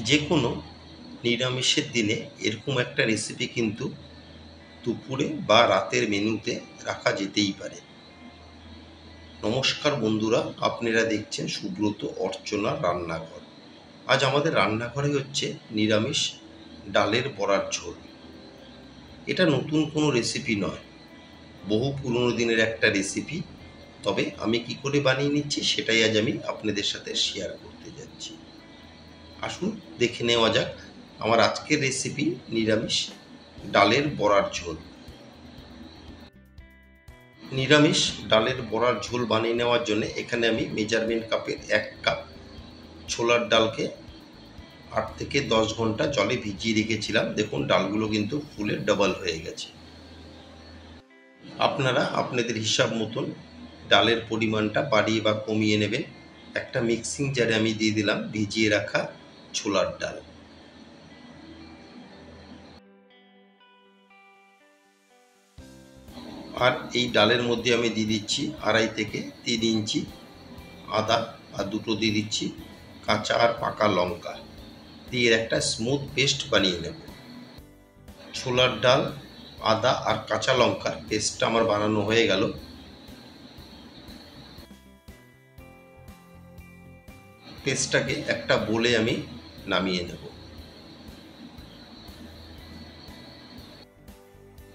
যে কোনো নিরামিষের দিনে এরকম একটা রেসিপি কিন্তু দুপুরে বা রাতের মেনুতে রাখা যেতেই পারে। নমস্কার বন্ধুরা, আপনারা দেখছেন সুব্রত অর্চনা রান্নাঘর। আজ আমাদের রান্নাঘরে হচ্ছে নিরামিষ ডালের বড়ার ঝোল। এটা নতুন কোনো রেসিপি নয়, বহু পুরনো দিনের একটা রেসিপি। তবে আমি কি করে বানিয়ে নিচ্ছি সেটাই আজ আমি আপনাদের সাথে শেয়ার করতে যাচ্ছি। আসুন দেখে নেওয়া যাক আমার আজকের রেসিপি নিরামিষ ডালের বড়ার ঝোল। নিরামিষ ডালের বড়ার ঝোল বানিয়ে নেওয়ার জন্য এখানে আমি মেজারমেন্ট কাপের 1 কাপ ছোলার ডালকে 8 থেকে 10 ঘন্টা জলে ভিজিয়ে রেখেছিলাম। দেখুন ডালগুলো কিন্তু ফুলে ডাবল হয়ে গেছে। আপনারা আপনাদের হিসাব মতন ডালের পরিমাণটা বাড়িয়ে বা কমিয়ে নেবেন। একটা মিক্সিং জারে আমি দিয়ে দিলাম ভিজিয়ে রাখা ছোলার ডাল। আর এই ডালের মধ্যে আমি দিয়ে দিচ্ছি 2.5 থেকে 3 ইঞ্চি আদা, আর দুটো দিয়ে দিচ্ছি কাঁচা আর পাকা লঙ্কা দিয়ে একটা স্মুথ পেস্ট বানিয়ে নেব। ছোলার ডাল, আদা আর কাঁচা লঙ্কার পেস্টটা আমার বানানো হয়ে গেল। পেস্টটাকে একটা বোলে আমি নামিয়ে নেব।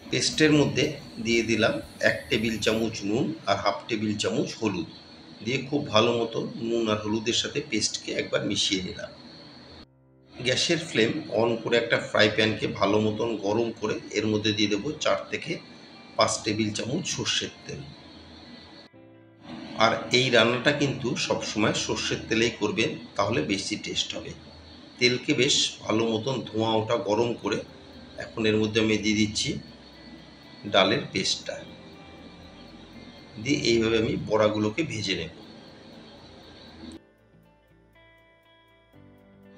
পেস্টের মধ্যে দিয়ে দিলাম 1 টেবিল চামচ নুন আর হাফ টেবিল চামচ হলুদ দিয়ে খুব ভালো মতো নুন আর হলুদের সাথে পেস্টকে একবার মিশিয়ে নিলাম। গ্যাসের ফ্লেম অন করে একটা ফ্রাই প্যানকে ভালো মতন গরম করে এর মধ্যে দিয়ে দেবো 4 থেকে 5 টেবিল চামচ সর্ষের তেল। আর এই রান্নাটা কিন্তু সবসময় সর্ষের তেলেই করবেন, তাহলে বেশি টেস্ট হবে। তেলকে বেশ ভালো মতন ধোঁয়া ওঠা গরম করে এখন এর মধ্যে আমি দিয়ে দিচ্ছি ডালের পেস্টটা দিয়ে এইভাবে আমি বড়াগুলোকে ভেজে নেব।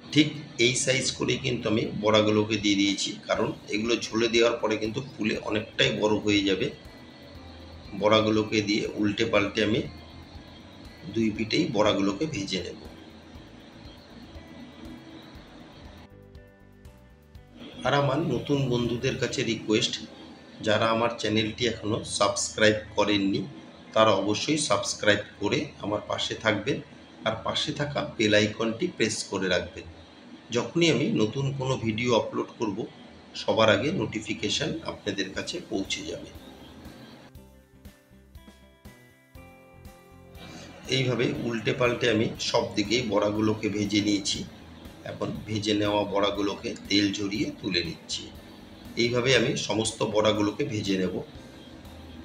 ঠিক এই সাইজ করেই কিন্তু আমি বড়াগুলোকে দিয়ে দিয়েছি, কারণ এগুলো ঝোলে দেওয়ার পরে কিন্তু ফুলে অনেকটাই বড় হয়ে যাবে। বড়াগুলোকে দিয়ে উল্টে পাল্টে আমি দুই পিঠেই বড়াগুলোকে ভেজে নেব। আর আমার নতুন বন্ধুদের কাছে রিকোয়েস্ট, যারা আমার চ্যানেলটি এখনও সাবস্ক্রাইব করেননি তারা অবশ্যই সাবস্ক্রাইব করে আমার পাশে থাকবেন আর পাশে থাকা বেল আইকনটি প্রেস করে রাখবেন। যখনই আমি নতুন কোনো ভিডিও আপলোড করব সবার আগে নোটিফিকেশান আপনাদের কাছে পৌঁছে যাবে। এইভাবে উল্টে পাল্টে আমি সব দিকেই বড়াগুলোকে ভেজে নিয়েছি। এখন ভেজে নেওয়া বড়াগুলোকে তেল ঝরিয়ে তুলে নিচ্ছি। এইভাবে আমি সমস্ত বড়াগুলোকে ভেজে নেব।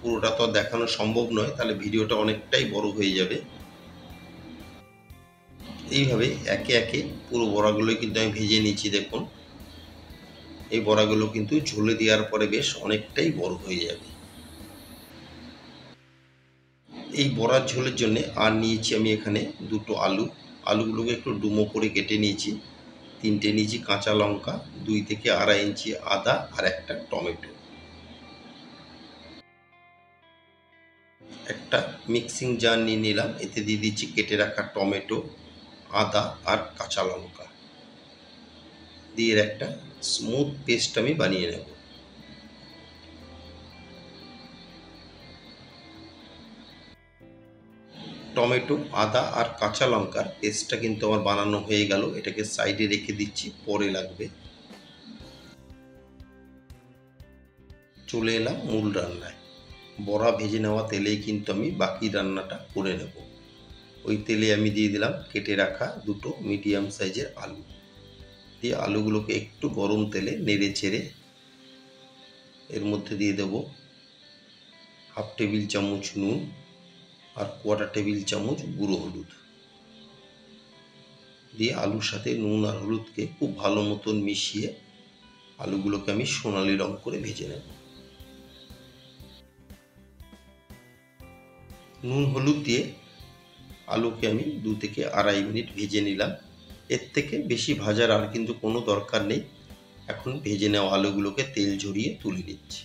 পুরোটা তো দেখানো সম্ভব নয়, তাহলে ভিডিওটা অনেকটাই বড় হয়ে যাবে। এইভাবে একে একে পুরো বড়াগুলোই কিন্তু আমি ভেজে নিয়েছি। দেখুন এই বড়াগুলো কিন্তু ঝোলে দেওয়ার পরে বেশ অনেকটাই বড় হয়ে যাবে। এই বড়ার ঝোলের জন্য আর নিয়েছি আমি এখানে দুটো আলুগুলোকে একটু ডুমো করে কেটে নিয়েছি। 3টে নিয়েছি কাঁচা লঙ্কা, 2 থেকে 2.5 ইঞ্চি আদা আর একটা টমেটো। একটা মিক্সিং জার নিয়ে নিলাম, এতে দিয়ে দিচ্ছি কেটে রাখা টমেটো, আদা আর কাঁচা লঙ্কা দিয়ে একটা স্মুথ পেস্ট আমি বানিয়ে নেব। টমেটো, আদা আর কাঁচা লঙ্কার পেস্টটা কিন্তু আমার বানানো হয়ে গেল। এটাকে সাইডে রেখে দিচ্ছি, পরে লাগবে। চলে এলাম মূল রান্নায়। বড়া ভেজে নেওয়া তেলেই কিন্তু আমি বাকি রান্নাটা করে নেব। ওই তেলে আমি দিয়ে দিলাম কেটে রাখা দুটো মিডিয়াম সাইজের আলু দিয়ে আলুগুলোকে একটু গরম তেলে নেড়ে চেড়ে এর মধ্যে দিয়ে দেব হাফ টেবিল চামচ নুন আর 1/4 টেবিল চামচ গুঁড়ো হলুদ দিয়ে আলুর সাথে নুন আর হলুদকে খুব ভালো মতন মিশিয়ে আলুগুলোকে আমি সোনালি রং করে ভেজে নেব। নুন হলুদ দিয়ে আলুকে আমি 2 থেকে 2.5 মিনিট ভেজে নিলাম। এর থেকে বেশি ভাজার আর কিন্তু কোনো দরকার নেই। এখন ভেজে নেওয়া আলুগুলোকে তেল ঝরিয়ে তুলে নিচ্ছি।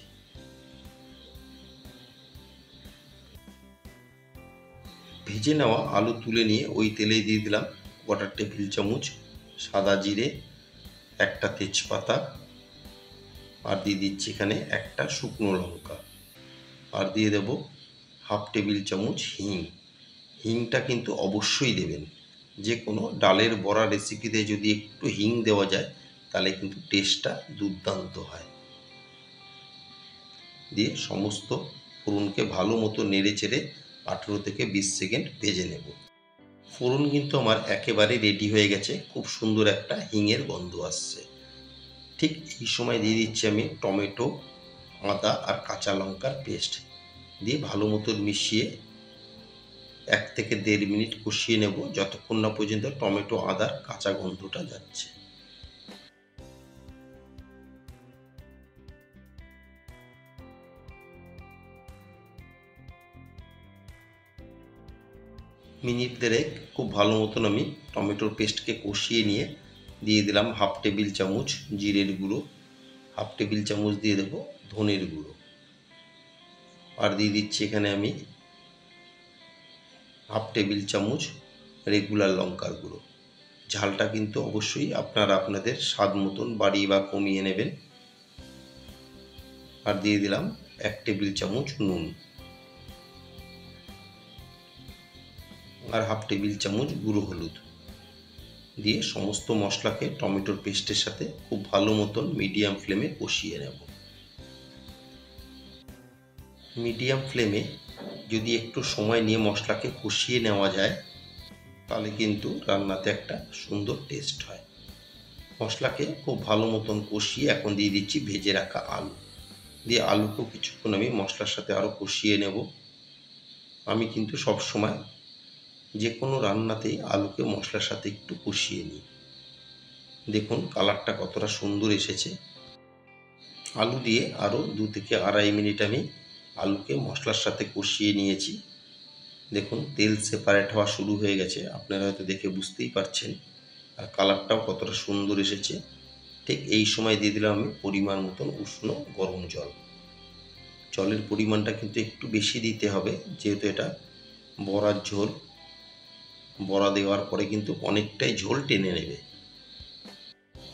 ভেজে নেওয়া আলু তুলে নিয়ে ওই তেলেই দিয়ে দিলাম 1/4 টেবিল চামচ সাদা জিরে একটা তেজপাতা, আর দিয়ে দিচ্ছি এখানে একটা শুকনো লঙ্কা, আর দিয়ে দেব হাফ টেবিল চামচ হিং। হিংটা কিন্তু অবশ্যই দেবেন। যে কোনো ডালের বড়া রেসিপিতে যদি একটু হিং দেওয়া যায় তাহলে কিন্তু টেস্টটা দুর্দান্ত হয়। দিয়ে সমস্ত ফোড়নকে ভালো মতো নেড়ে চেড়ে 18 থেকে 20 সেকেন্ড ভেজে নেব। ফোড়ন কিন্তু আমার একেবারে রেডি হয়ে গেছে, খুব সুন্দর একটা হিঙের গন্ধ আসছে। ঠিক এই সময় দিয়ে দিচ্ছি আমি টমেটো, আদা আর কাঁচা লঙ্কার পেস্ট, দিয়ে ভালো মতো মিশিয়ে 1 থেকে 1.5 মিনিট কষিয়ে নেব, যতক্ষণ না পর্যন্ত টমেটো আদার কাঁচা গন্ধটা যাচ্ছে। মিনিট দেড়েক খুব ভালো মতন আমি টমেটোর পেস্টকে কষিয়ে নিয়ে দিয়ে দিলাম হাফ টেবিল চামচ জিরের গুঁড়ো, হাফ টেবিল চামচ দিয়ে দেবো ধনের গুঁড়ো, আর দিয়ে দিচ্ছি এখানে আমি হাফ টেবিল চামচ রেগুলার লঙ্কার গুঁড়ো। ঝালটা কিন্তু অবশ্যই আপনারা আপনাদের স্বাদ মতন বাড়িয়ে বা কমিয়ে নেবেন। আর দিয়ে দিলাম 1 টেবিল চামচ নুন, আর হাফ টেবিল চামচ গুঁড়ো হলুদ, দিয়ে সমস্ত মশলাকে টমেটোর পেস্টের সাথে খুব ভালো মতন মিডিয়াম ফ্লেমে কষিয়ে নেব। মিডিয়াম ফ্লেমে যদি একটু সময় নিয়ে মশলাকে কষিয়ে নেওয়া যায় তাহলে কিন্তু রান্নাতে একটা সুন্দর টেস্ট হয়। মশলাকে খুব ভালো মতন কষিয়ে এখন দিয়ে দিচ্ছি ভেজে রাখা আলু, দিয়ে আলুকেও কিছুক্ষণ আমি মশলার সাথে আরও কষিয়ে নেব। আমি কিন্তু সব সময় যে কোনো রান্নাতেই আলুকে মশলার সাথে একটু কষিয়ে নিই। দেখুন কালারটা কতটা সুন্দর এসেছে। আলু দিয়ে আরও 2 থেকে 2.5 মিনিট আমি আলুকে মশলার সাথে কষিয়ে নিয়েছি। দেখুন তেল সেপারেট হওয়া শুরু হয়ে গেছে, আপনারা হয়তো দেখে বুঝতেই পারছেন, আর কালারটাও কতটা সুন্দর এসেছে। ঠিক এই সময় দিয়ে দিলাম আমি পরিমাণ মতন উষ্ণ গরম জল। জলের পরিমাণটা কিন্তু একটু বেশি দিতে হবে, যেহেতু এটা বড়ার ঝোল। বড়া দেওয়ার পরে কিন্তু অনেকটাই ঝোল টেনে নেবে।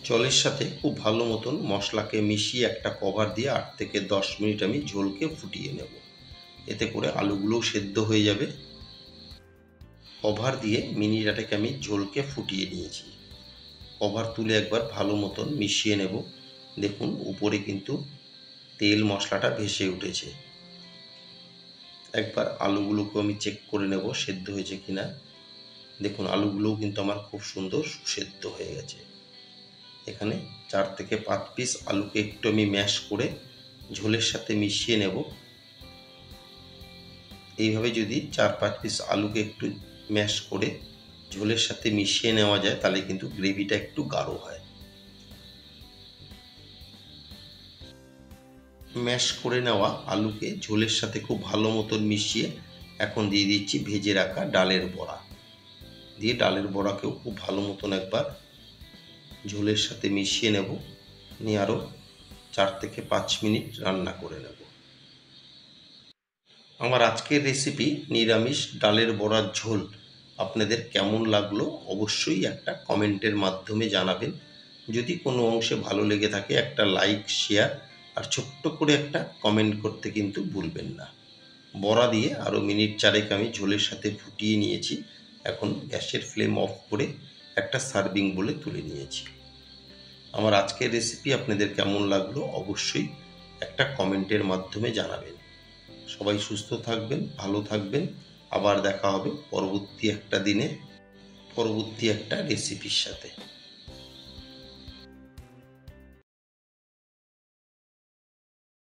জলের সাথে খুব ভালো মতন মশলাকে মিশিয়ে একটা কভার দিয়ে 8 থেকে 10 মিনিট আমি ঝোলকে ফুটিয়ে নেব, এতে করে আলুগুলোও সেদ্ধ হয়ে যাবে। কভার দিয়ে মিনিট 8 আমি ঝোলকে ফুটিয়ে নিয়েছি। কভার তুলে একবার ভালো মতন মিশিয়ে নেব। দেখুন উপরে কিন্তু তেল মশলাটা ভেসে উঠেছে। একবার আলুগুলোকে আমি চেক করে নেব সেদ্ধ হয়েছে কিনা। দেখুন আলুগুলোও কিন্তু আমার খুব সুন্দর সুসেদ্ধ হয়ে গেছে। এখানে 4 থেকে 5 পিস আলুকে একটু আমি ম্যাশ করে ঝোলের সাথে মিশিয়ে নেব। এইভাবে যদি 4-5 পিস আলুকে একটু ম্যাশ করে ঝোলের সাথে মিশিয়ে নেওয়া যায় তাহলে কিন্তু গ্রেভিটা একটু গাঢ় হয়। ম্যাশ করে নেওয়া আলুকে ঝোলের সাথে খুব ভালো মতন মিশিয়ে এখন দিয়ে দিচ্ছি ভেজে রাখা ডালের বড়া, দিয়ে ডালের বড়াকেও খুব ভালো মতন একবার ঝোলের সাথে মিশিয়ে নেব, নিয়ে আরও 4 থেকে 5 মিনিট রান্না করে নেব। আমার আজকের রেসিপি নিরামিষ ডালের বড়ার ঝোল আপনাদের কেমন লাগলো অবশ্যই একটা কমেন্টের মাধ্যমে জানাবেন। যদি কোনো অংশে ভালো লেগে থাকে একটা লাইক, শেয়ার আর ছোট্ট করে একটা কমেন্ট করতে কিন্তু ভুলবেন না। বড়া দিয়ে আরও মিনিট 4 আমি ঝোলের সাথে ফুটিয়ে নিয়েছি। এখন গ্যাসের ফ্লেম অফ করে একটা সার্ভিং বলে তুলে নিয়েছি। আমার আজকের রেসিপি আপনাদের কেমন লাগলো অবশ্যই একটা কমেন্টের মাধ্যমে জানাবেন। সবাই সুস্থ থাকবেন, ভালো থাকবেন। আবার দেখা হবে পরবর্তী একটা দিনে পরবর্তী একটা রেসিপির সাথে।